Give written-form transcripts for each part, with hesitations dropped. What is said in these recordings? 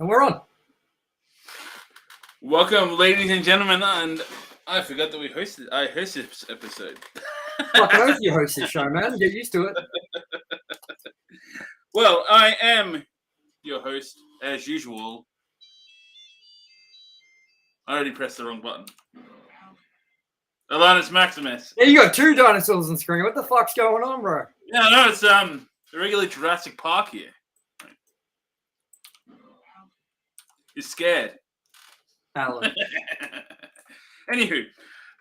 And we're on. Welcome, ladies and gentlemen, and I forgot that I hosted this episode. Fuck, I hope you host this show, man. Get used to it. Well, I am your host, as usual. I already pressed the wrong button. ALANNIS Maximus. Yeah, you got two dinosaurs on screen. What the fuck's going on, bro? Yeah, no, it's the regular Jurassic Park here. You're scared. Alan. Anywho,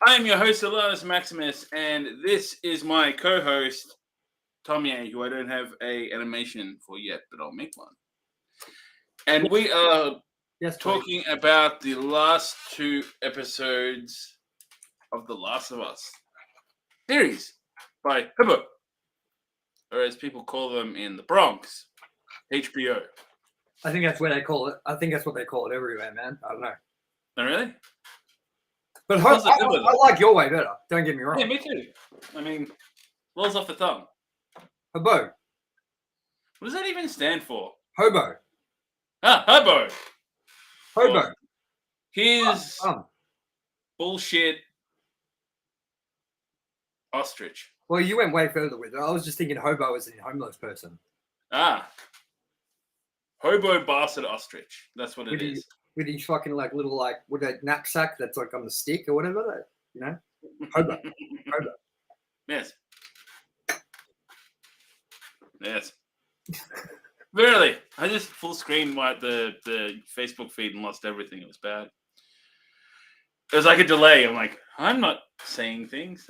I am your host, ALANNIS Maximus, and this is my co-host, TOMYE, who I don't have an animation for yet, but I'll make one. And we are talking about the last two episodes of The Last of Us series by HBO, or as people call them in the Bronx, HBO. I think that's what they call it. I think that's what they call it everywhere, man. I don't know. Oh, really? But I like your way better. Don't get me wrong. Yeah, me too. I mean, rolls off the tongue. Hobo. What does that even stand for? Hobo. Ah, hobo. Hobo. Well, here's bullshit ostrich. Well, you went way further with it. I was just thinking hobo as a homeless person. Ah. Hobo bastard ostrich. That's what it is. With his fucking little with a knapsack that's like on the stick or whatever, you know? Hobo. Hobo. Yes. Yes. Really. I just full screen wiped the Facebook feed and lost everything. It was bad. It was like a delay. I'm like, I'm not saying things.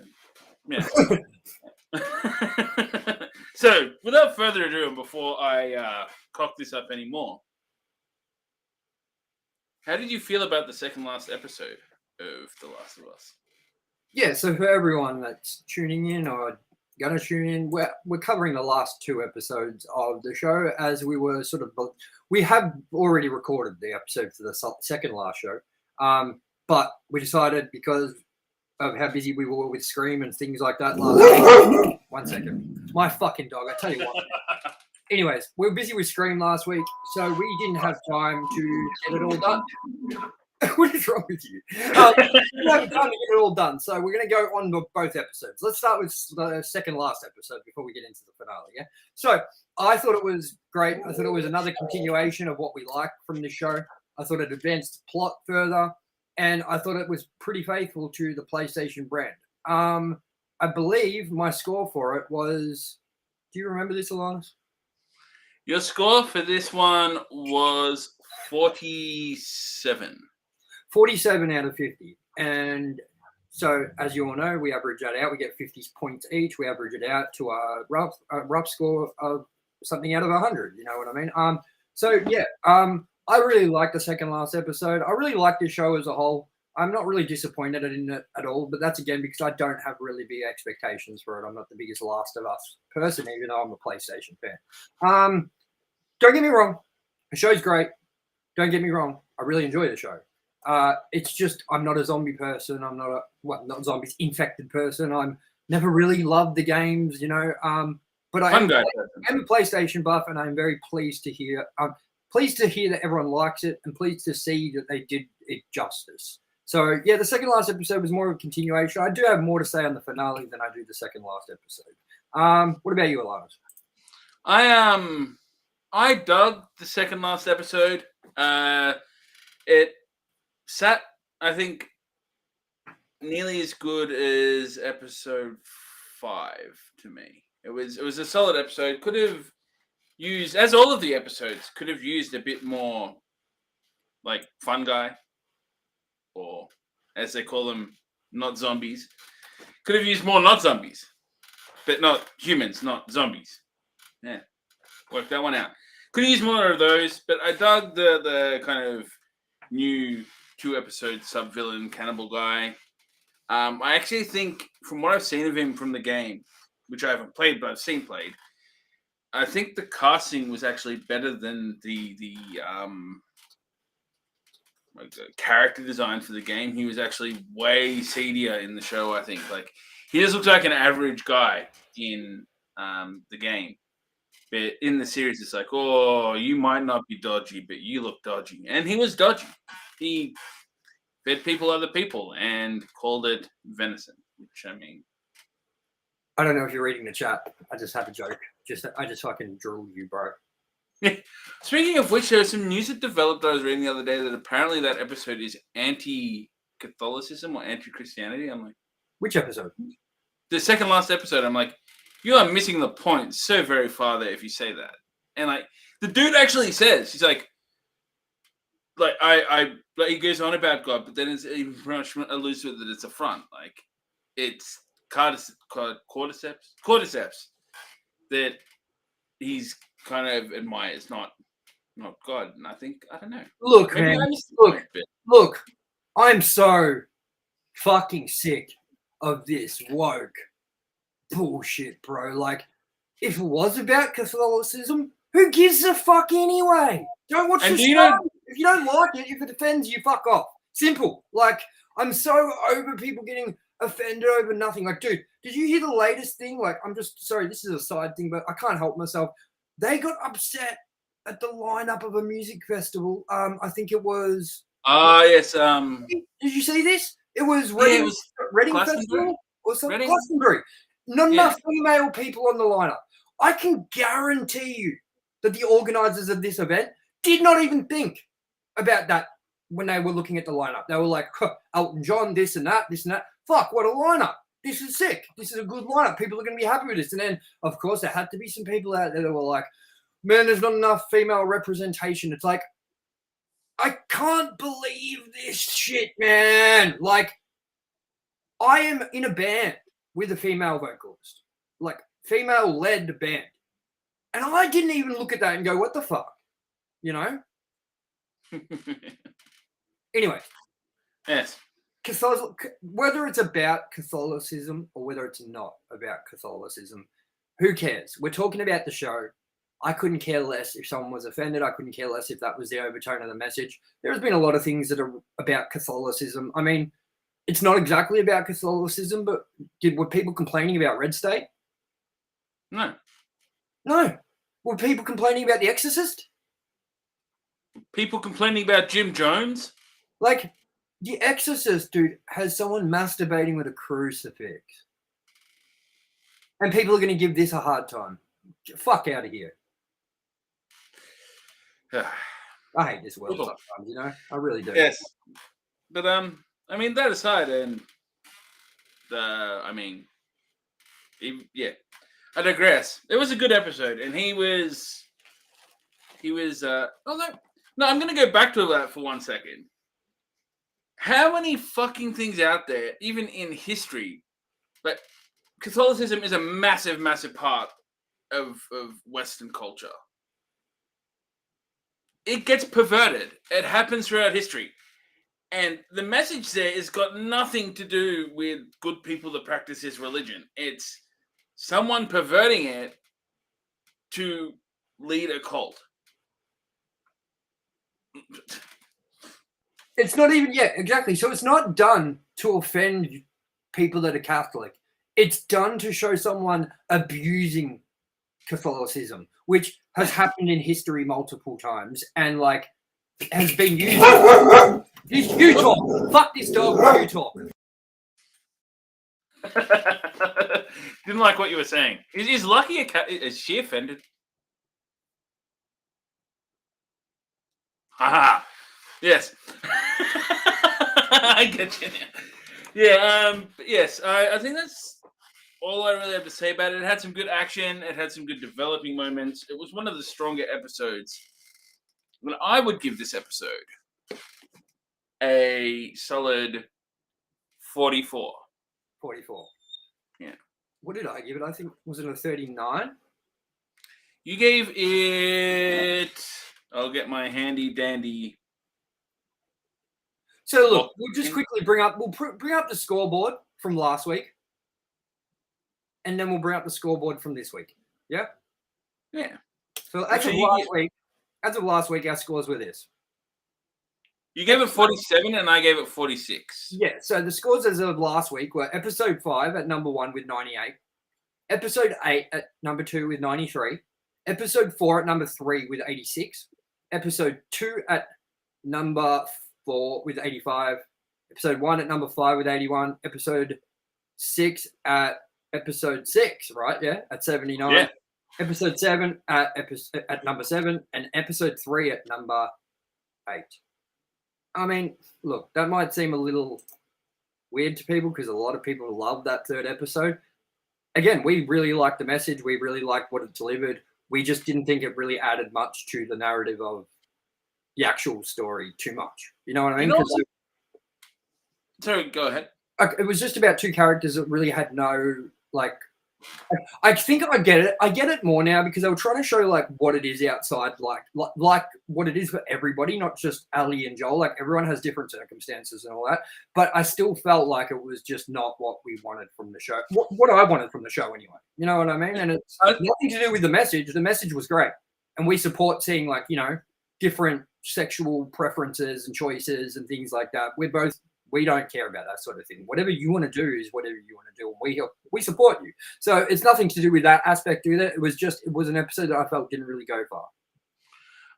Yeah. So, without further ado, and before I cock this up anymore, how did you feel about the second last episode of The Last of Us? Yeah, so for everyone that's tuning in or gonna tune in, we're covering the last two episodes of the show as we were we have already recorded the episode for the second last show, but we decided because of how busy we were with Scream and things like that last week. 1 second. My fucking dog, I tell you what. Anyways, we were busy with Scream last week, so we didn't have time to get it all done. What is wrong with you? We didn't have time to get it all done, so we're going to go on both episodes. Let's start with the second last episode before we get into the finale, yeah? So, I thought it was great. I thought it was another continuation of what we liked from the show. I thought it advanced the plot further, and I thought it was pretty faithful to the PlayStation brand. I believe my score for it was... Do you remember this, ALANNIS? Your score for this one was 47. 47 out of 50. And so, as you all know, we average that out. We get 50 points each. We average it out to a rough score of something out of 100. You know what I mean? So, yeah, I really liked the second last episode. I really liked the show as a whole. I'm not really disappointed in it at all, but that's again because I don't have really big expectations for it. I'm not the biggest Last of Us person, even though I'm a PlayStation fan. Don't get me wrong, the show's great. Don't get me wrong, I really enjoy the show. It's just I'm not a zombie person. I'm not zombies infected person. I'm never really loved the games, you know. But I'm a PlayStation buff, and I'm very pleased to hear. That everyone likes it, and pleased to see that they did it justice. So, yeah, the second last episode was more of a continuation. I do have more to say on the finale than I do the second last episode. What about you, ALANNIS? I dug the second last episode. It sat, I think, nearly as good as episode 5 to me. It was a solid episode. Could have used, as all of the episodes, could have used a bit more, like, fun guy. Or, as they call them, not zombies. Could have used more not zombies. But not humans, not zombies. Yeah. Work that one out. Could have used more of those, but I dug the kind of new 2-episode sub-villain cannibal guy. I actually think, from what I've seen of him from the game, which I haven't played, but I've seen played, I think the casting was actually better than the character design for the game. He was actually way seedier in the show, I think. Like, he just looks like an average guy in the game. But in the series, it's like, oh, you might not be dodgy, but you look dodgy. And he was dodgy. He fed people other people and called it venison, which, I mean... I don't know if you're reading the chat. I just have a joke. I just fucking drool you, bro. Speaking of which, there was some news that developed I was reading the other day that apparently that episode is anti-Catholicism or anti-Christianity. I'm like... Which episode? The second last episode, I'm like, you are missing the point so very far there if you say that. And like the dude actually says, he's like he goes on about God, but then he pretty much alludes to it that it's a front. Like it's cordyceps that he's kind of admires, not God. And I don't know. Look, Maybe man. Look. I'm so fucking sick of this woke bullshit, bro. Like, if it was about Catholicism, who gives a fuck anyway? Don't watch the show. If you don't like it, if it offends you, fuck off. Simple. Like, I'm so over people getting offended over nothing. Like, dude, did you hear the latest thing? Like, I'm just sorry, this is a side thing, but I can't help myself. They got upset at the lineup of a music festival. I think it was. Yes. Did you see this? It was Reading Festival or something. Glastonbury. Not enough female people on the lineup. I can guarantee you that the organizers of this event did not even think about that when they were looking at the lineup. They were like, Elton John, this and that. Fuck, what a lineup. This is sick. This is a good lineup. People are going to be happy with this. And then, of course, there had to be some people out there that were like, man, there's not enough female representation. It's like, I can't believe this shit, man. Like, I am in a band with a female vocalist, like female-led band. And I didn't even look at that and go, what the fuck? You know? Anyway. Yes. Whether it's about Catholicism or whether it's not about Catholicism, who cares? We're talking about the show. I couldn't care less if someone was offended. I couldn't care less if that was the overtone of the message. There's been a lot of things that are about Catholicism. I mean, it's not exactly about Catholicism, but were people complaining about Red State? No. Were people complaining about The Exorcist? People complaining about Jim Jones? Like, The Exorcist, dude, has someone masturbating with a crucifix. And people are going to give this a hard time. Get the fuck out of here. I hate this world sometimes, you know? I really do. Yes. But, I mean, that aside, and I digress. It was a good episode, and he was. No, I'm gonna go back to that for 1 second. How many fucking things out there, even in history, but Catholicism is a massive, massive part of Western culture. It gets perverted. It happens throughout history. And the message there has got nothing to do with good people that practice his religion. It's someone perverting it to lead a cult. It's not even, exactly. So it's not done to offend people that are Catholic. It's done to show someone abusing Catholicism, which has happened in history multiple times and, like, has been used. You talk. Fuck this dog. You talk. Didn't like what you were saying. Is Lucky a cat? Is she offended? Haha. Yes. I get you now. Yeah. Yes. I think that's all I really have to say about it. It had some good action. It had some good developing moments. It was one of the stronger episodes. Well, I would give this episode a solid 44. 44. Yeah. What did I give it? I think, was it a 39? You gave it... I'll get my handy dandy... So look, we'll just quickly bring up the scoreboard from last week. And then we'll bring up the scoreboard from this week. Yeah? Yeah. So as of last week, our scores were this. You gave it 47 and I gave it 46. Yeah, so the scores as of last week were episode 5 at number 1 with 98, episode 8 at number 2 with 93, Episode 4 at number 3 with 86. Episode 2 at number 4 with 85. Episode 1 at number 5 with 81. Episode 6 at episode 6, right? Yeah, at 79. Yeah. Episode 7 at number 7, and episode 3 at number 8. I mean, look, that might seem a little weird to people because a lot of people love that third episode. Again, we really liked the message. We really liked what it delivered. We just didn't think it really added much to the narrative of the actual story too much. You know what I mean? Sorry, go ahead. It was just about two characters that really had no, like, I think I get it. I get it more now because they were trying to show like what it is outside, like what it is for everybody, not just Ellie and Joel. Like everyone has different circumstances and all that. But I still felt like it was just not what we wanted from the show. What I wanted from the show anyway. You know what I mean? And it's nothing to do with the message. The message was great, and we support seeing like different sexual preferences and choices and things like that. We don't care about that sort of thing. Whatever you want to do is whatever you want to do. And we support you. So it's nothing to do with that aspect either. It was an episode that I felt didn't really go far.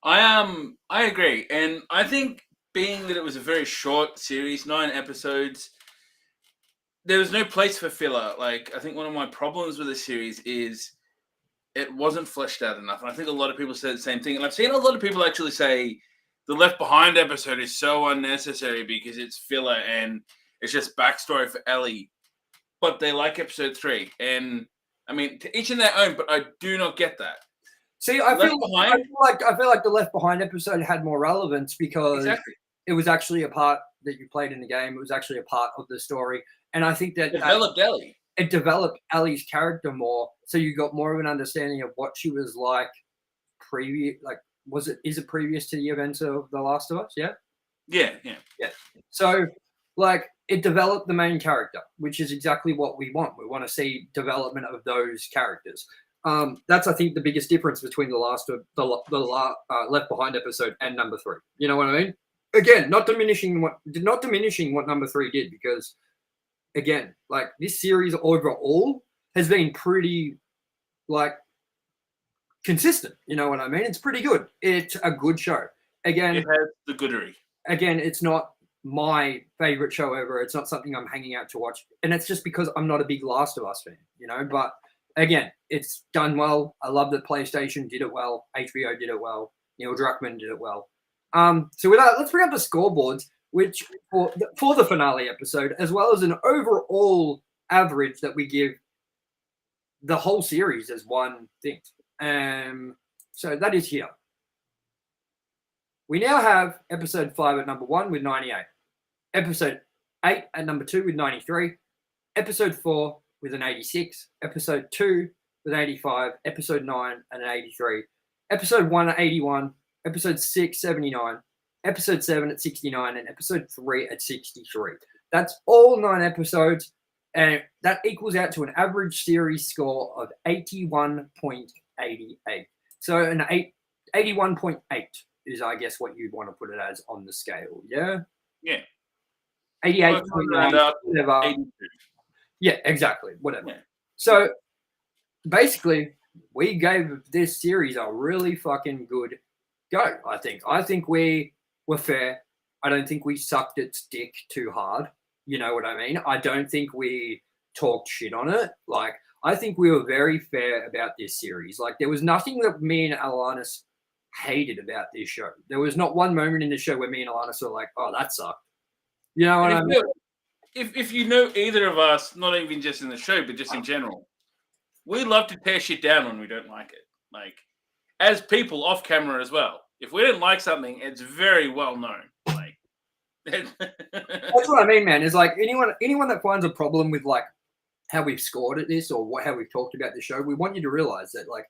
I agree. And I think being that it was a very short series, 9 episodes, there was no place for filler. Like, I think one of my problems with the series is it wasn't fleshed out enough. And I think a lot of people said the same thing. And I've seen a lot of people actually say, the Left Behind episode is so unnecessary because it's filler and it's just backstory for Ellie. But they like episode 3. And, I mean, to each in their own, but I do not get that. See, I feel like the Left Behind episode had more relevance because it was actually a part that you played in the game. It was actually a part of the story. And I think that developed Ellie. It developed Ellie's character more. So you got more of an understanding of what she was like is it previous to the events of The Last of Us? Yeah? Yeah. So, like, it developed the main character, which is exactly what we want. We want to see development of those characters. That's, I think, the biggest difference between the Left Behind episode and number 3. You know what I mean? Again, not diminishing what number 3 did, because, again, like, this series overall has been pretty, like, consistent. You know what I mean? It's pretty good. It's a good show. Again, it has the goodery. Again, it's not my favorite show ever. It's not something I'm hanging out to watch. And it's just because I'm not a big Last of Us fan, But again, it's done well. I love that PlayStation did it well. HBO did it well. Neil Druckmann did it well. So with that, let's bring up the scoreboards, which for the finale episode, as well as an overall average that we give the whole series as one thing. So that is here. We now have episode 5 at number 1 with 98. Episode 8 at number 2 with 93. Episode 4 with an 86. Episode 2 with 85. Episode 9 at an 83. Episode 1 at 81. Episode 6, 79. Episode 7 at 69. And episode 3 at 63. That's all 9 episodes. And that equals out to an average series score of 81.88. So an 81.8 is, I guess, what you'd want to put it as on the scale. Yeah? Yeah. 88.9, whatever. 82. Yeah, exactly. Whatever. Yeah. So basically, we gave this series a really fucking good go, I think. I think we were fair. I don't think we sucked its dick too hard. You know what I mean? I don't think we talked shit on it. Like, I think we were very fair about this series. Like, there was nothing that me and ALANNIS hated about this show. There was not one moment in the show where me and ALANNIS were like, oh, that sucked. You know what I mean? If you know either of us, not even just in the show, but just in general, we love to tear shit down when we don't like it. Like, as people off camera as well. If we don't like something, it's very well known. Like, that's what I mean, man. Is like anyone that finds a problem with like how we've scored at this or how we've talked about the show, we want you to realize that like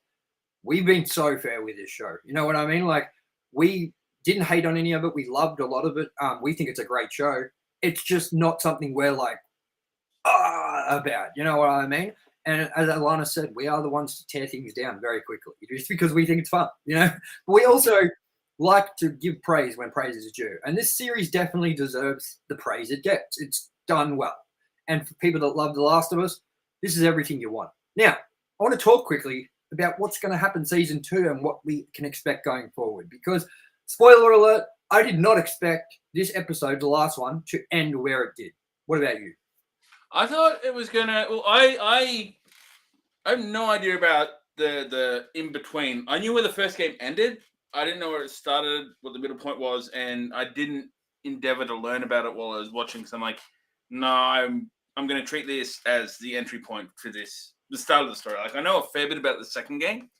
we've been so fair with this show. You know what I mean? Like, we didn't hate on any of it. We loved a lot of it. We think it's a great show. It's just not something we're like about. You know what I mean? And as Alana said, we are the ones to tear things down very quickly, just because we think it's fun. But we also like to give praise when praise is due. And this series definitely deserves the praise it gets. It's done well. And for people that love The Last of Us, this is everything you want. Now, I want to talk quickly about what's going to happen season 2 and what we can expect going forward. Because, spoiler alert, I did not expect this episode, the last one, to end where it did. What about you? I thought it was gonna. Well, I have no idea about the in between. I knew where the first game ended. I didn't know where it started, what the middle point was, and I didn't endeavor to learn about it while I was watching. So I'm like, no, I'm going to treat this as the entry point for this, the start of the story. Like I know a fair bit about the second game,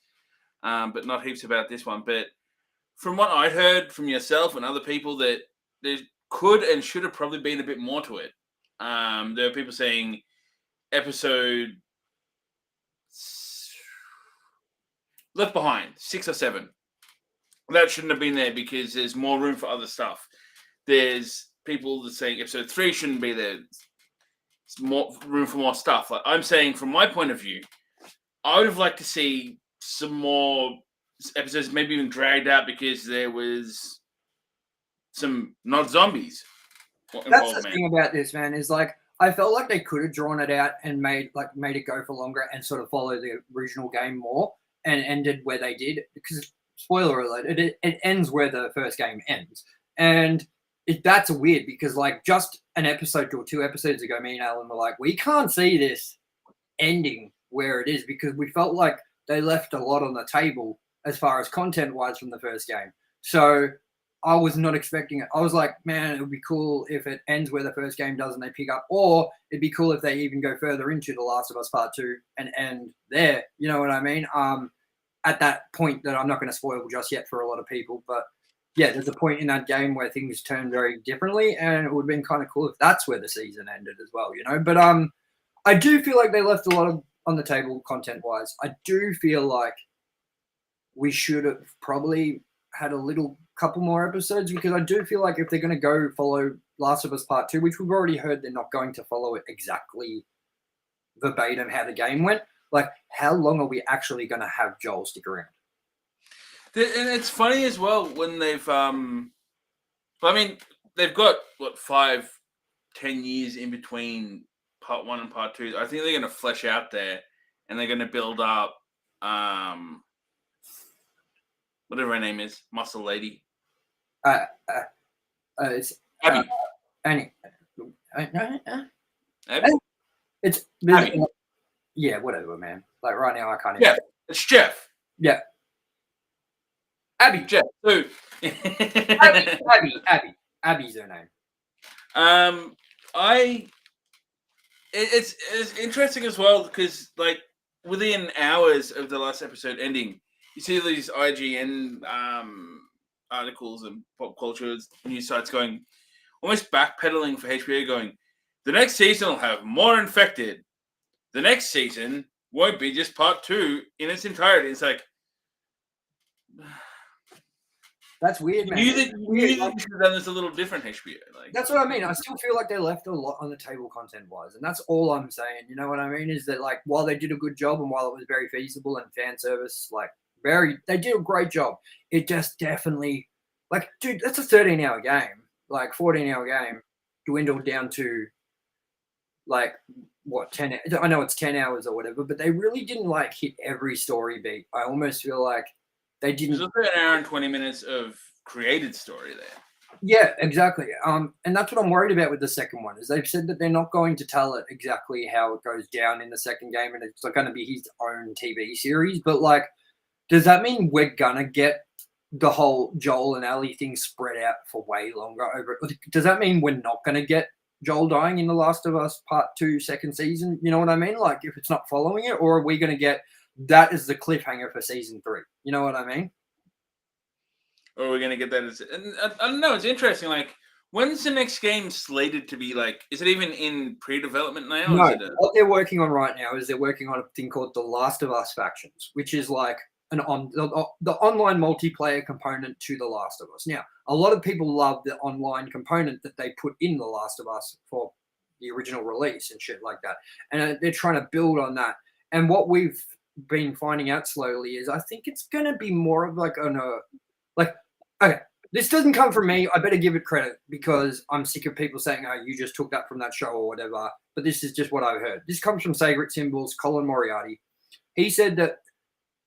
but not heaps about this one. But from what I heard from yourself and other people, that there could and should have probably been a bit more to it. There are people saying episode Left Behind 6 or 7. That shouldn't have been there because there's more room for other stuff. There's people that are saying episode 3 shouldn't be there. It's more room for more stuff. Like I'm saying, from my point of view, I would have liked to see some more episodes, maybe even dragged out because there was some not zombies. That's the thing about this, man, is like I felt like they could have drawn it out and made it go for longer and sort of follow the original game more and ended where they did. Because spoiler alert, it ends where the first game ends, and that's weird because like just an episode or 2 episodes ago, me and Alan were like, we can't see this ending where it is because we felt like they left a lot on the table as far as content wise from the first game. So I was not expecting it. I was like, man, it would be cool if it ends where the first game does and they pick up, or it'd be cool if they even go further into The Last of Us Part 2 and end there. You know what I mean? At that point that I'm not going to spoil just yet for a lot of people, but yeah, there's a point in that game where things turn very differently, and it would have been kind of cool if that's where the season ended as well, you know? But I do feel like they left a lot of on the table content-wise. I do feel like we should have probably had a couple more episodes because I do feel like if they're going to go follow Last of Us Part 2, which we've already heard they're not going to follow it exactly verbatim how the game went, like how long are we actually going to have Joel stick around? And it's funny as well when they've, they've got, 5-10 years in between part 1 and part 2. I think they're going to flesh out there and they're going to build up, whatever her name is, Muscle Lady. It's Abby. Annie. Abby? It's Abby. Yeah, whatever, man. Like right now, I can't. Jeff. It's Jeff. Yeah. Abby. Jeff. Who? Abby. Abby's her name. It's interesting as well because like within hours of the last episode ending, you see these IGN articles and pop culture news sites going almost backpedaling for HBO, going, the next season will have more infected. The next season won't be just part 2 in its entirety. It's like, that's weird, man. You should have done this a little different, HBO. Like, that's what I mean. I still feel like they left a lot on the table content-wise, and that's all I'm saying. You know what I mean? Is that like while they did a good job and while it was very feasible and fan service, like they did a great job. It just definitely, like, dude, that's a 13-hour game, like 14-hour game, dwindled down to like what 10? I know it's 10 hours or whatever, but they really didn't like hit every story beat. I almost feel like they didn't. There's also an hour and 20 minutes of created story there. Yeah, exactly. And that's what I'm worried about with the second one, is they've said that they're not going to tell it exactly how it goes down in the second game, and it's going to be his own TV series. But like, does that mean we're gonna get the whole Joel and Ellie thing spread out for way longer over? Does that mean we're not going to get Joel dying in The Last of Us Part 2 second season? You know what I mean? Like, if it's not following it, or are we going to get that as the cliffhanger for season 3? You know what I mean? Or we're going to get that as... And I don't know. It's interesting. Like, when's the next game slated to be, like... Is it even in pre-development now? No, what they're working on right now is they're working on a thing called The Last of Us Factions, which is like the online multiplayer component to The Last of Us. Now, a lot of people love the online component that they put in The Last of Us for the original release and shit like that. And they're trying to build on that. And what we've been finding out slowly is I think it's going to be more of like okay, this doesn't come from me. I better give it credit because I'm sick of people saying, oh, you just took that from that show or whatever. But this is just what I've heard. This comes from Sacred Symbols, Colin Moriarty. He said that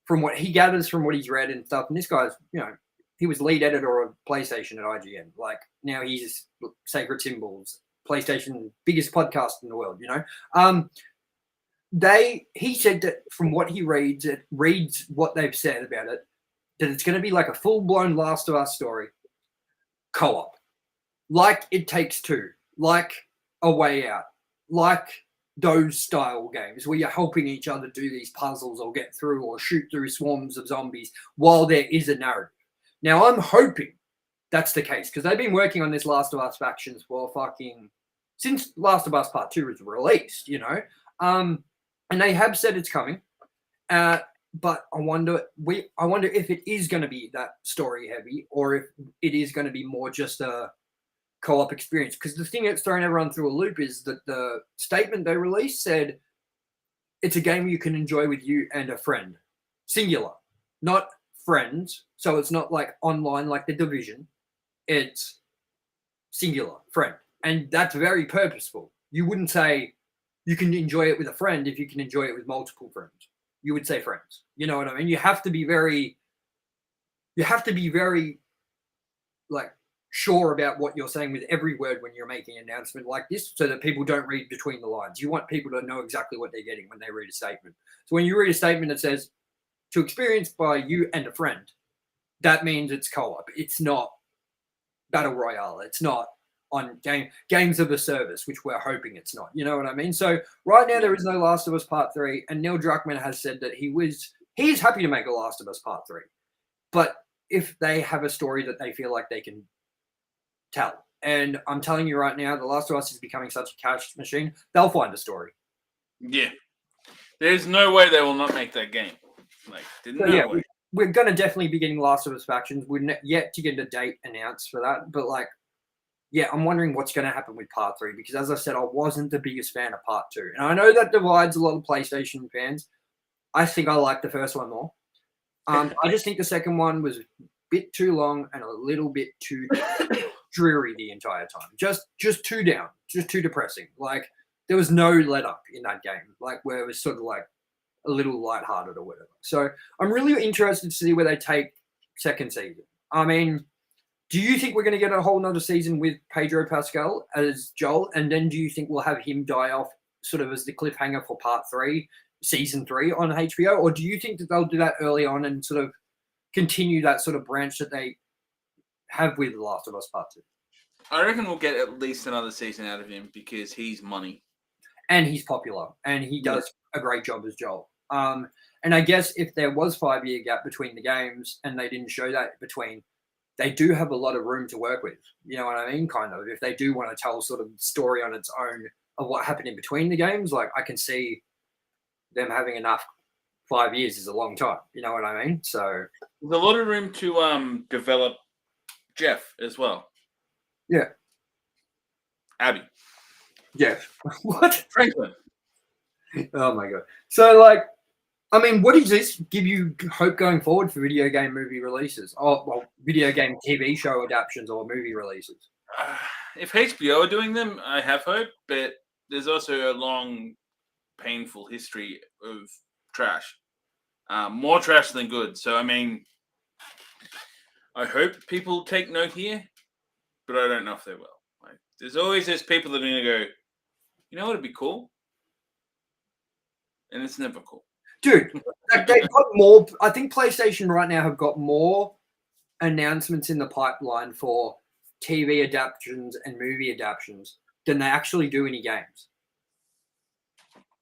from what he gathers from what he's read and stuff, and this guy's, he was lead editor of PlayStation at IGN. Like, now he's Sacred Symbols, PlayStation biggest podcast in the world, he said that from what he reads what they've said about it, that it's going to be like a full-blown Last of Us story, co-op, like It Takes Two, like A Way Out, like those style games where you're helping each other do these puzzles or get through or shoot through swarms of zombies while there is a narrative. Now, I'm hoping that's the case because they've been working on this Last of Us factions for since Last of Us Part 2 was released, and they have said it's coming. But I wonder if it is going to be that story heavy or if it is going to be more just a co-op experience. Because the thing that's thrown everyone through a loop is that the statement they released said it's a game you can enjoy with you and a friend, singular, not friends. So it's not like online like The Division. It's singular, friend, and that's very purposeful. You wouldn't say you can enjoy it with a friend if you can enjoy it with multiple friends. You would say friends. You know what I mean? You have to be very like sure about what you're saying with every word when you're making an announcement like this so that people don't read between the lines. You want people to know exactly what they're getting when they read a statement. So when you read a statement that says to experience by you and a friend, that means it's co-op. It's not Battle Royale. It's not on games of a service, which we're hoping it's not. You know what I mean? So right now there is no Last of Us Part 3, and Neil Druckmann has said that he's happy to make a Last of Us Part 3. But if they have a story that they feel like they can tell, and I'm telling you right now, The Last of Us is becoming such a cash machine, they'll find a story. Yeah. There's no way they will not make that game. We're going to definitely be getting Last of Us factions. We're yet to get a date announced for that, but I'm wondering what's going to happen with Part 3 because, as I said, I wasn't the biggest fan of Part 2. And I know that divides a lot of PlayStation fans. I think I like the first one more. I just think the second one was a bit too long and a little bit too dreary the entire time. Just too down, just too depressing. Like, there was no let-up in that game, where it was sort of like a little lighthearted or whatever. So I'm really interested to see where they take second season. I mean, do you think we're going to get a whole nother season with Pedro Pascal as Joel? And then do you think we'll have him die off sort of as the cliffhanger for Part 3, Season 3 on HBO? Or do you think that they'll do that early on and sort of continue that sort of branch that they have with The Last of Us Part 2? I reckon we'll get at least another season out of him because he's money. And he's popular. And he does a great job as Joel. And I guess if there was 5-year gap between the games and they didn't show that between, they do have a lot of room to work with. You know what I mean? Kind of. If they do want to tell sort of story on its own of what happened in between the games, I can see them having enough. 5 years is a long time. You know what I mean? So there's a lot of room to develop Jeff as well. Yeah. Abby. Jeff. What? Franklin. Oh my God. So what does this give you hope going forward for video game movie releases? Video game TV show adaptations or movie releases? If HBO are doing them, I have hope, but there's also a long, painful history of trash. More trash than good. So, I mean, I hope people take note here, but I don't know if they will. There's always those people that are going to go, you know what would be cool? And it's never cool. Dude, they've got more. I think PlayStation right now have got more announcements in the pipeline for TV adaptations and movie adaptations than they actually do any games.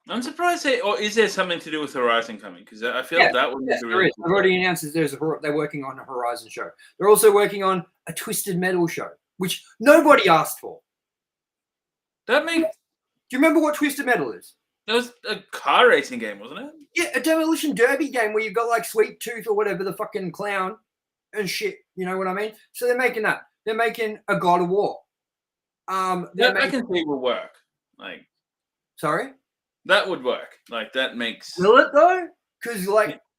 I'm surprised. Or is there something to do with Horizon coming? Because I feel that would be really cool. They've already announced that they're working on a Horizon show. They're also working on a Twisted Metal show, which nobody asked for. Do you remember what Twisted Metal is? It was a car racing game, wasn't it? Yeah, a demolition derby game where you've got Sweet Tooth or whatever, the fucking clown and shit. You know what I mean? So they're making that. They're making a God of War. I can see will work. Sorry? That would work. That makes... Will it though? Because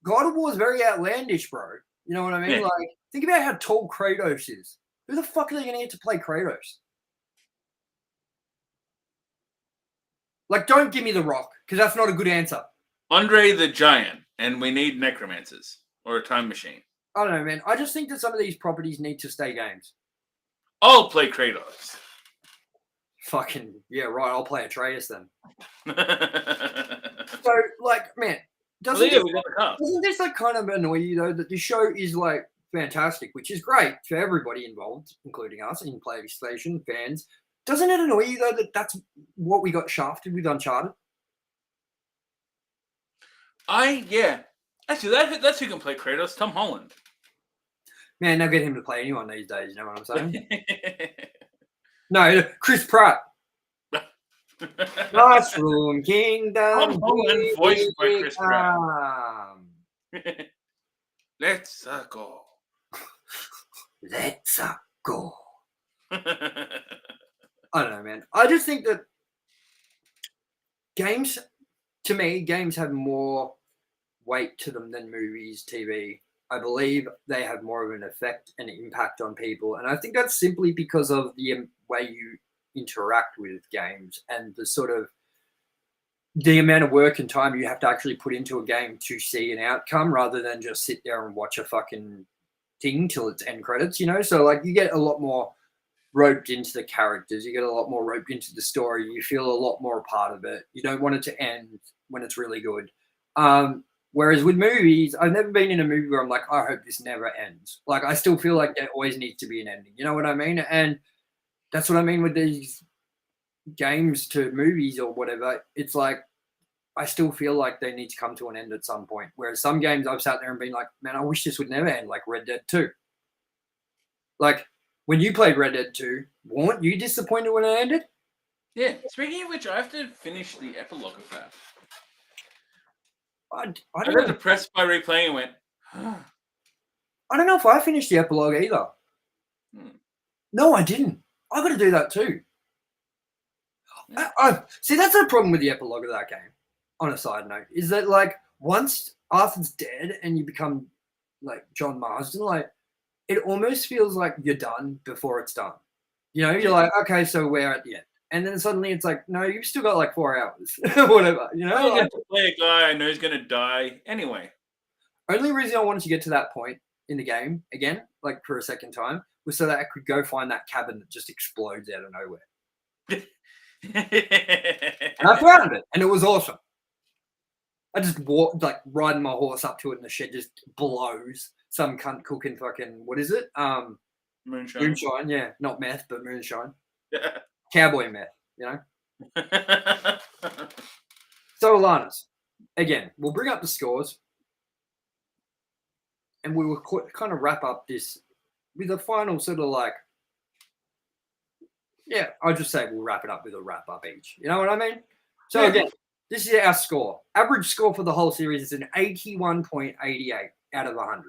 God of War is very outlandish, bro. You know what I mean? Yeah. Think about how tall Kratos is. Who the fuck are they going to get to play Kratos? Don't give me The Rock, because that's not a good answer. Andre the Giant. and we need necromancers or a time machine. I don't know, man. I just think that some of these properties need to stay games. I'll play Kratos. Fucking yeah, right. I'll play Atreus then. So, like, man, doesn't this like kind of annoy you though that the show is like fantastic, which is great for everybody involved, including us in PlayStation fans. Doesn't it annoy you though that that's what we got shafted with Uncharted? Yeah. Actually, that's who can play Kratos. Tom Holland. Man, they'll get him to play anyone these days. You know what I'm saying? No, Chris Pratt. Mushroom Kingdom. Tom Holland voiced by Chris Pratt. Let's go. Let's go. I don't know, man. I just think that games, to me, games have more weight to them than movies, TV. I believe they have more of an effect and impact on people. And I think that's simply because of the way you interact with games and the sort of the amount of work and time you have to actually put into a game to see an outcome rather than just sit there and watch a fucking thing till it's end credits, you know? So like you get a lot more roped into the characters, you get a lot more roped into the story, you feel a lot more a part of it. You don't want it to end when it's really good. Whereas with movies, I've never been in a movie where I'm like, I hope this never ends. Like I still feel like there always needs to be an ending. You know what I mean? And that's what I mean with these games to movies or whatever. It's like I still feel like they need to come to an end at some point. Whereas some games I've sat there and been like, man, I wish this would never end, like Red Dead 2. Like when you played Red Dead 2, weren't you disappointed when it ended? Yeah. Speaking of which, I have to finish the epilogue of that. I I don't got know. depressed by replaying and went, I don't know if I finished the epilogue either. No, I didn't. I got to do that too. See, that's the problem with the epilogue of that game. On a side note, is that like once Arthur's dead and you become like John Marsden, like it almost feels like you're done before it's done. You know, you're like, okay, so we're at the end. And then suddenly it's like, no, you've still got like 4 hours, whatever. You know, I get to play a guy I know is going to die anyway. Only reason I wanted to get to that point in the game again, like for a second time, was so that I could go find that cabin that just explodes out of nowhere. And I found it, and it was awesome. I just walked, like riding my horse up to it, and the shed just blows. Some cunt cooking fucking, what is it? Moonshine. Moonshine, yeah, not meth, but moonshine. Cowboy meth, you know. So ALANNIS, again, we'll bring up the scores, and we will kind of wrap up this with a final sort of like, yeah, I'll just say we'll wrap it up with a wrap up each. You know what I mean? So again, this is our score. Average score for the whole series is an 81.88 out of 100.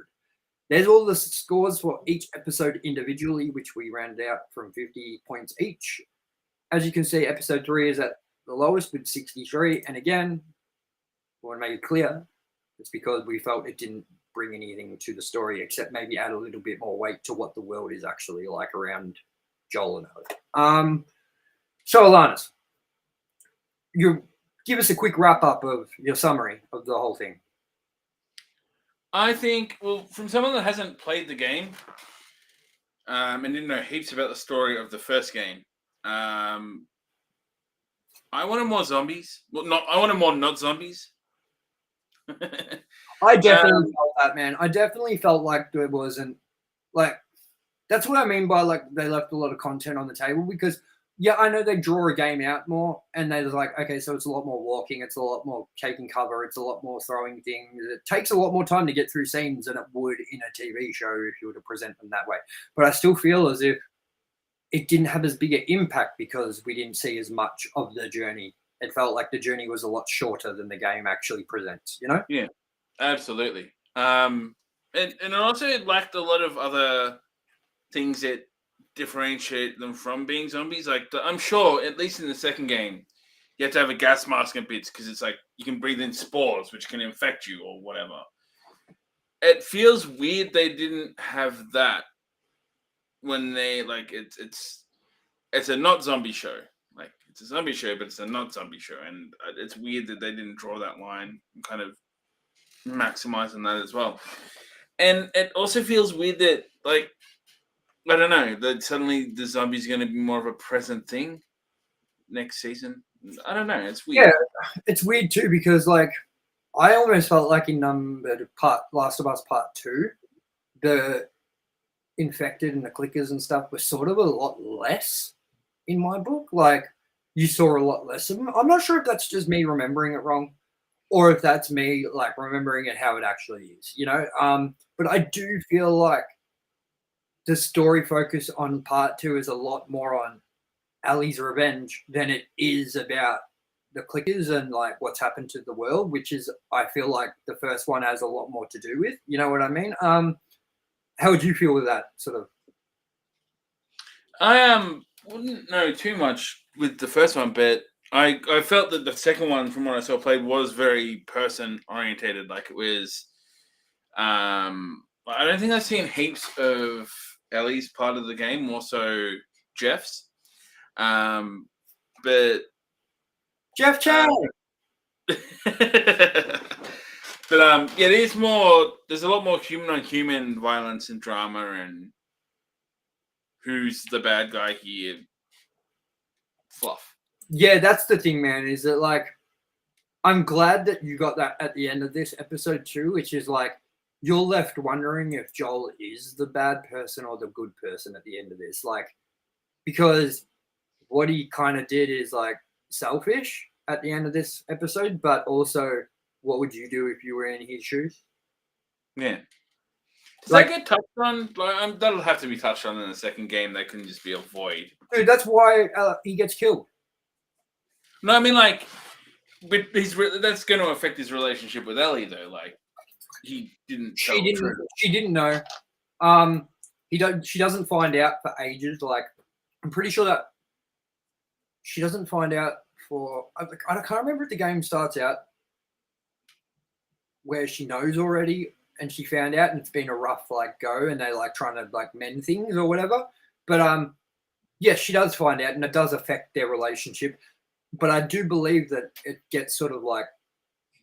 There's all the scores for each episode individually, which we rounded out from 50 points each. As you can see, episode 3 is at the lowest with 63. And again, I want to make it clear, it's because we felt it didn't bring anything to the story except maybe add a little bit more weight to what the world is actually like around Joel and Ellie. So ALANNIS, you give us a quick wrap up of your summary of the whole thing. I think, well, from someone that hasn't played the game and didn't know heaps about the story of the first game, I wanted more zombies. Well, I wanted more not zombies. I definitely felt that, man. I definitely felt like there wasn't, like, that's what I mean by, like, they left a lot of content on the table because, yeah, I know they draw a game out more and they're like, okay, so it's a lot more walking, it's a lot more taking cover, it's a lot more throwing things. It takes a lot more time to get through scenes than it would in a TV show if you were to present them that way. But I still feel as if it didn't have as big an impact because we didn't see as much of the journey. It felt like the journey was a lot shorter than the game actually presents, you know? Yeah, absolutely. And it also lacked a lot of other things that differentiate them from being zombies. Like, I'm sure, at least in the second game, you have to have a gas mask and bits because it's like you can breathe in spores, which can infect you or whatever. It feels weird they didn't have that when they, like, it's a not zombie show. Like, it's a zombie show, but it's a not zombie show. And it's weird that they didn't draw that line and kind of maximizing that as well. And it also feels weird that, like, I don't know, that suddenly the zombies are going to be more of a present thing next season. I don't know. It's weird. Yeah, it's weird too because like I almost felt like in Last of Us Part 2, the infected and the clickers and stuff were sort of a lot less in my book. Like you saw a lot less of them. I'm not sure if that's just me remembering it wrong or if that's me like remembering it how it actually is, you know? But I do feel like the story focus on Part 2 is a lot more on Ellie's revenge than it is about the clickers and like what's happened to the world, which is I feel like the first one has a lot more to do with. You know what I mean? How would you feel with that sort of? I wouldn't know too much with the first one, but I felt that the second one, from what I saw played, was very person orientated. Like it was. I don't think I've seen heaps of Ellie's part of the game, more so Jeff's. But Jeff Chan. but yeah, there's more. There's a lot more human on human violence and drama, and who's the bad guy here? Fluff. Yeah, that's the thing, man. Is that like I'm glad that you got that at the end of this episode too, which is like you're left wondering if Joel is the bad person or the good person at the end of this, like because what he kind of did is like selfish at the end of this episode, but also what would you do if you were in his shoes? Yeah. Does Like- that get touched on? Like, that'll have to be touched on in the second game. That couldn't just be a void. Dude, that's why he gets killed. No, I mean like, but that's going to affect his relationship with Ellie, though. Like, he didn't. She didn't know. She doesn't find out for ages. Like, I'm pretty sure that she doesn't find out for. I can't remember if the game starts out where she knows already and she found out and it's been a rough like go and they're like trying to like mend things or whatever. But yeah, she does find out and it does affect their relationship. But I do believe that it gets sort of like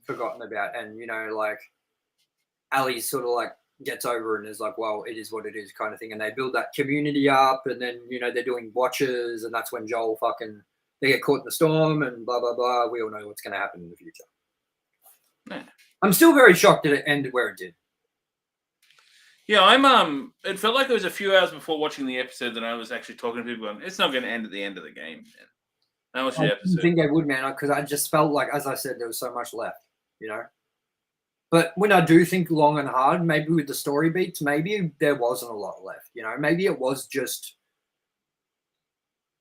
forgotten about and you know, like Ali sort of like gets over and is like, well, it is what it is kind of thing. And they build that community up and then, you know, they're doing watches and that's when Joel they get caught in the storm and blah, blah, blah. We all know what's going to happen in the future. Yeah. I'm still very shocked that it ended where it did. Yeah, it felt like it was a few hours before watching the episode that I was actually talking to people going, it's not going to end at the end of the game. Man. That was the episode. I think they would, man, because I just felt like, as I said, there was so much left, you know? But when I do think long and hard, maybe with the story beats, maybe there wasn't a lot left, you know? Maybe it was just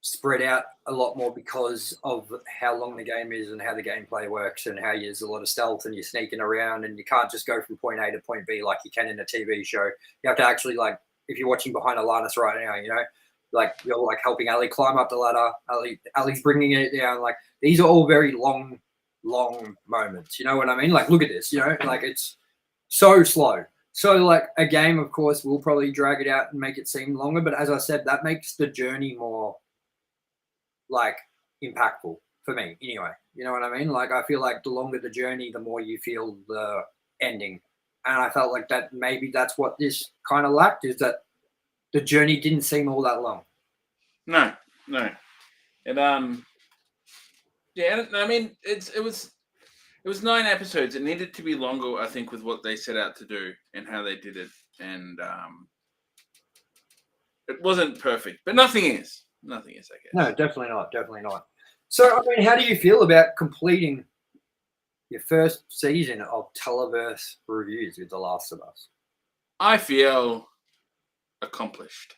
spread out a lot more because of how long the game is and how the gameplay works and how there's a lot of stealth and you're sneaking around and you can't just go from point A to point B like you can in a TV show. You have to actually, like, if you're watching behind ALANNIS right now, you know, like you're like helping Ali climb up the ladder. Ali's bringing it down. Like these are all very long moments. You know what I mean? Like look at this. You know, like it's so slow. So like a game, of course, will probably drag it out and make it seem longer. But as I said, that makes the journey more like impactful for me anyway. You know what I mean? Like I feel like the longer the journey, the more you feel the ending. And I felt like that maybe that's what this kind of lacked is that the journey didn't seem all that long. No. And yeah, I mean it was 9 episodes. It needed to be longer, I think, with what they set out to do and how they did it. And it wasn't perfect, but nothing is. Nothing is, I guess. No, definitely not. So, I mean, how do you feel about completing your first season of TELEVERSE Reviews with The Last of Us? I feel accomplished.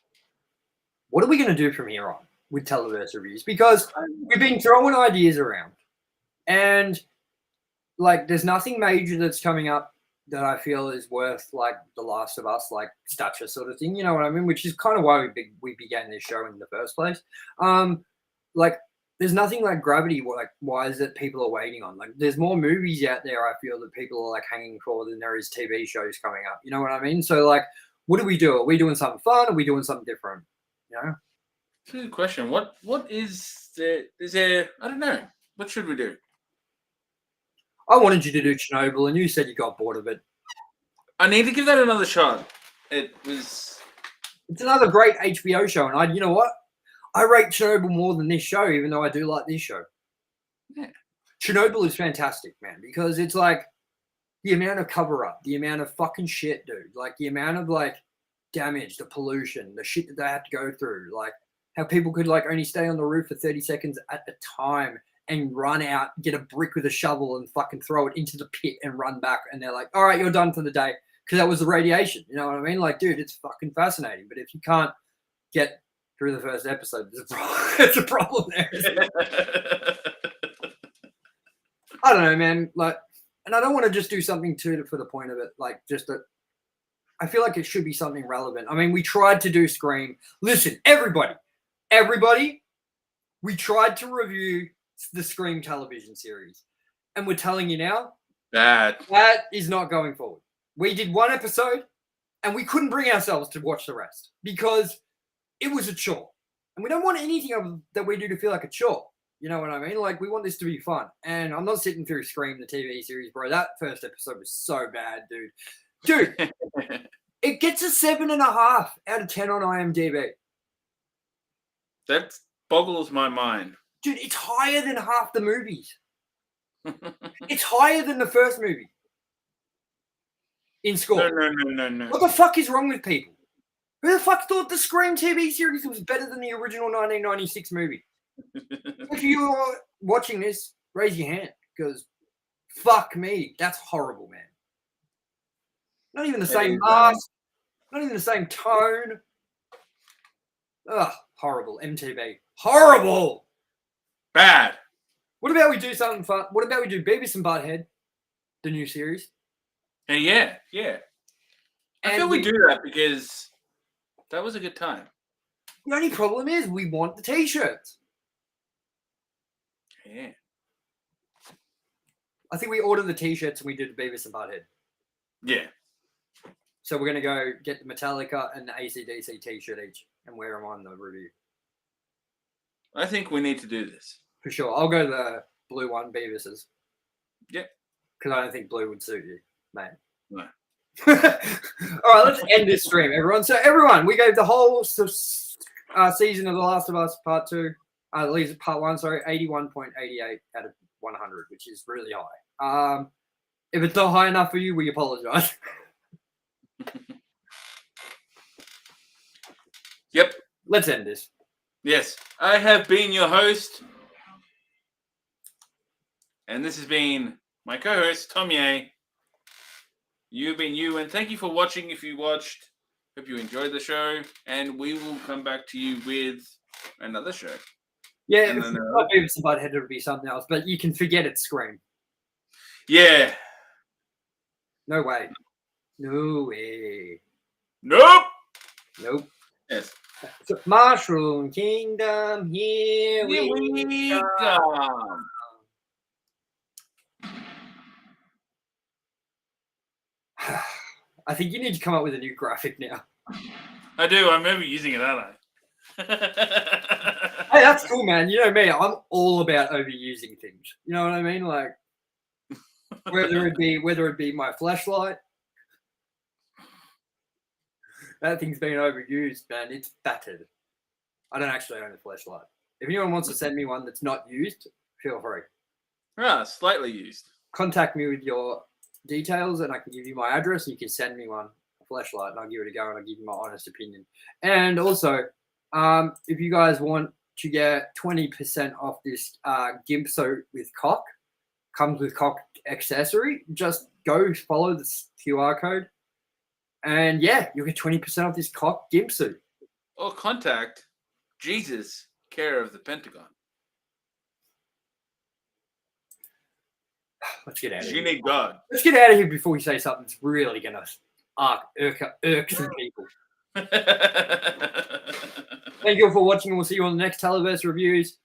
What are we going to do from here on with TELEVERSE Reviews? Because we've been throwing ideas around and like there's nothing major that's coming up that I feel is worth like The Last of Us, like stature sort of thing. You know what I mean? Which is kind of why we began this show in the first place. Like there's nothing like Gravity. Like why is it people are waiting on? Like there's more movies out there. I feel that people are like hanging for than there is TV shows coming up. You know what I mean? So like, what do we do? Are we doing something fun? Are we doing something different? You know? It's a good question. What is there? Is there? I don't know. What should we do? I wanted you to do Chernobyl, and you said you got bored of it. I need to give that another shot. It's another great HBO show, and you know what? I rate Chernobyl more than this show, even though I do like this show. Yeah. Chernobyl is fantastic, man, because it's like the amount of cover up, the amount of fucking shit, dude. Like the amount of like damage, the pollution, the shit that they had to go through, like how people could like only stay on the roof for 30 seconds at a time and run out, get a brick with a shovel and fucking throw it into the pit and run back. And they're like, all right, you're done for the day. Because that was the radiation. You know what I mean? Like, dude, it's fucking fascinating. But if you can't get through the first episode, there's a problem there. I don't know, man. Like, and I don't want to just do something for the point of it. Like, I feel like it should be something relevant. I mean, we tried to do Scream. Listen, everybody, we tried to review the Scream television series. And we're telling you now, that is not going forward. We did one episode and we couldn't bring ourselves to watch the rest because it was a chore. And we don't want anything that we do to feel like a chore. You know what I mean? Like, we want this to be fun. And I'm not sitting through Scream, the TV series, bro. That first episode was so bad, dude. Dude, it gets a 7.5 out of 10 on IMDb. That boggles my mind. Dude, it's higher than half the movies. It's higher than the first movie. In score. No. What the fuck is wrong with people? Who the fuck thought the Scream TV series was better than the original 1996 movie? If you're watching this, raise your hand, because fuck me, that's horrible, man. Not even the same mask, not even the same tone. Ugh, horrible. MTV. Horrible! Bad. What about we do something fun? What about we do Beavis and Butthead, the new series? Yeah. I feel we do that because that was a good time. The only problem is we want the t-shirts. Yeah. I think we ordered the t-shirts and we did the Beavis and Butthead. Yeah. So we're going to go get the Metallica and the AC/DC t-shirt each and wear them on the review. I think we need to do this. For sure. I'll go the blue one, Beavis's. Yep. Because I don't think blue would suit you, mate. No. All right, let's end this stream, everyone. So, everyone, we gave the whole season of The Last of Us Part 2, at least Part 1, 81.88 out of 100, which is really high. If it's not high enough for you, we apologize. Yep. Let's end this. Yes. I have been your host. And this has been my co-host, Tomye. You've been you, and thank you for watching if you watched. Hope you enjoyed the show, and we will come back to you with another show. Yeah, if it's not Beavis and Butthead, it'll be something else, but you can forget it's Scream. Yeah. No way. No way. Nope. Nope. Yes. So, Mushroom Kingdom, here we come. I think you need to come up with a new graphic now. I do. I remember using it, don't I? Hey, that's cool, man. You know me. I'm all about overusing things. You know what I mean? Like, whether it be my flashlight, that thing's been overused, man. It's battered. I don't actually own a flashlight. If anyone wants to send me one that's not used, feel free. Slightly used. Contact me with your details and I can give you my address and you can send me a flashlight and I'll give it a go and I'll give you my honest opinion. And also, if you guys want to get 20% off this gimp suit with cock, comes with cock accessory, just go follow this QR code and yeah, you'll get 20% off this cock gimp suit. Or contact Jesus, care of the Pentagon. Let's get out of here. You need God. Let's get out of here before we say something that's really going to irk some people. Thank you all for watching and we'll see you on the next TELEVERSE reviews.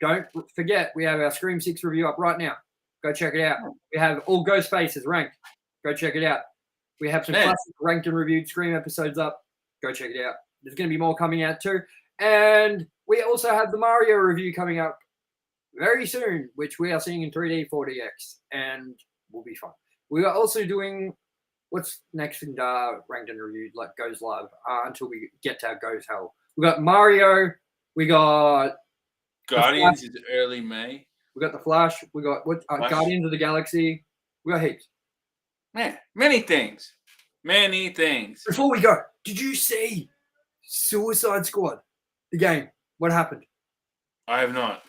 Don't forget, we have our Scream 6 review up right now. Go check it out. We have all Ghost Faces ranked. Go check it out. We have some classic ranked and reviewed Scream episodes up. Go check it out. There's going to be more coming out too. And we also have the Mario review coming up very soon, which we are seeing in 3D, 4DX, and will be fun. We are also doing what's next in Ranked and Reviewed, like goes live until we get to our Goes Hell. We got Mario, we got Guardians is early May. We got The Flash, we got Guardians of the Galaxy, we got heaps. Man, many things. Many things. Before we go, did you see Suicide Squad, the game? What happened? I have not.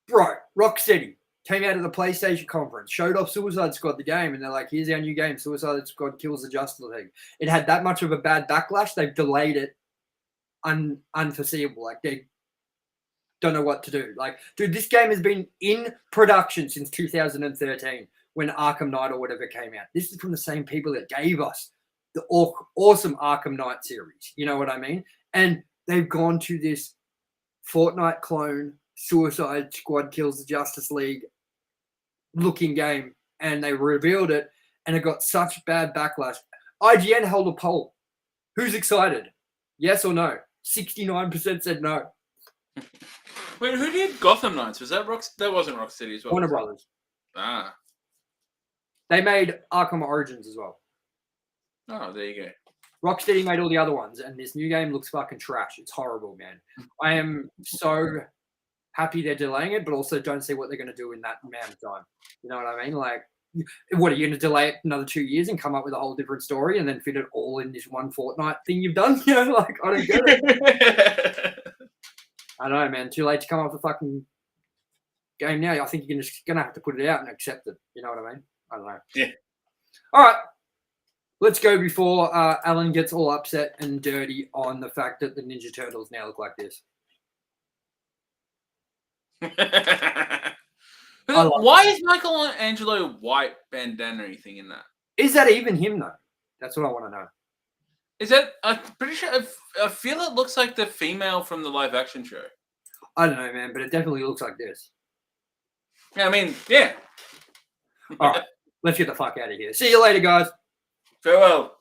Bro, Rocksteady came out of the PlayStation conference, showed off Suicide Squad, the game, and they're like, here's our new game, Suicide Squad Kills the Justice League. It had that much of a bad backlash, they've delayed it unforeseeable. Like, they don't know what to do. Like, dude, this game has been in production since 2013 when Arkham Knight or whatever came out. This is from the same people that gave us the awesome Arkham Knight series. You know what I mean? And they've gone to this Fortnite clone, Suicide Squad Kills the Justice League looking game, and they revealed it, and it got such bad backlash. IGN held a poll. Who's excited? Yes or no? 69% said no. Wait, who did Gotham Knights? Was that That wasn't Rocksteady as well. Warner Brothers. Ah. They made Arkham Origins as well. Oh, there you go. Rocksteady made all the other ones, and this new game looks fucking trash. It's horrible, man. I am so happy they're delaying it, but also don't see what they're going to do in that amount of time. You know what I mean? like, what, are you going to delay it another 2 years and come up with a whole different story and then fit it all in this one Fortnite thing you've done? You know, like, I don't get it. I don't know, man. Too late to come up with a fucking game now. I think you're just going to have to put it out and accept it. You know what I mean? I don't know. Yeah. All right. Let's go before Alan gets all upset and dirty on the fact that the Ninja Turtles now look like this. Why is Michelangelo white bandana thing in that? Is that even him, though? That's what I want to know. Is that? I'm pretty sure. I feel it looks like the female from the live action show. I don't know, man, but it definitely looks like this. Yeah, I mean, yeah. All right. Let's get the fuck out of here. See you later, guys. Farewell.